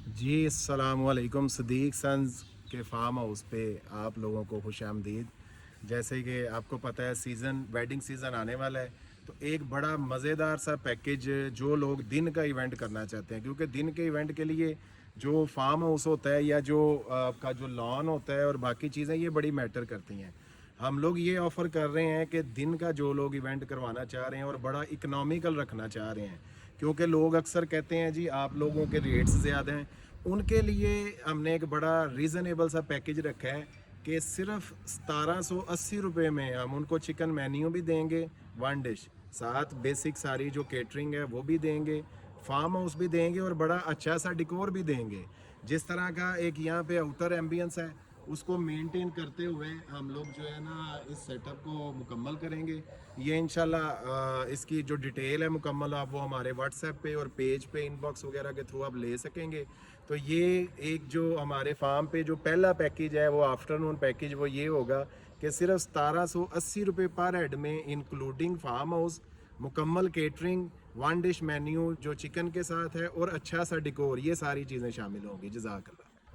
जी अस्सलाम वालेकुम। सदीक सन्स के फार्म हाउस पे आप लोगों को खुश आमदीद। जैसे कि आपको पता है वेडिंग सीज़न आने वाला है, तो एक बड़ा मज़ेदार सा पैकेज जो लोग दिन का इवेंट करना चाहते हैं, क्योंकि दिन के इवेंट के लिए जो फार्म हाउस होता है या जो आपका जो लॉन होता है और बाकी चीज़ें ये बड़ी मैटर करती हैं। हम लोग ये ऑफ़र कर रहे हैं कि दिन का जो लोग इवेंट करवाना चाह रहे हैं और बड़ा इकनॉमिकल रखना चाह रहे हैं, क्योंकि लोग अक्सर कहते हैं जी आप लोगों के रेट्स ज़्यादा हैं, उनके लिए हमने एक बड़ा रीज़नेबल सा पैकेज रखा है कि सिर्फ 1780 रुपये में हम उनको चिकन मेन्यू भी देंगे, वन डिश, साथ बेसिक सारी जो केटरिंग है वो भी देंगे, फार्म हाउस भी देंगे और बड़ा अच्छा सा डिकोर भी देंगे। जिस तरह का एक यहाँ पे आउटर एम्बियंस है, उसको मेंटेन करते हुए हम लोग जो है ना इस सेटअप को मुकम्मल करेंगे। ये इंशाल्लाह इसकी जो डिटेल है मुकम्मल आप वो हमारे व्हाट्सएप पे और पेज पे इनबॉक्स वगैरह के थ्रू आप ले सकेंगे। तो ये एक जो हमारे फार्म पे जो पहला पैकेज है वो आफ्टरनून पैकेज वो ये होगा कि सिर्फ 1780 रुपये पर हेड में इंक्लूडिंग फार्म हाउस, मुकम्मल केटरिंग, वन डिश मेन्यू जो चिकन के साथ है और अच्छा सा डिकोर, ये सारी चीज़ें शामिल होंगी। जज़ाकल्लाह।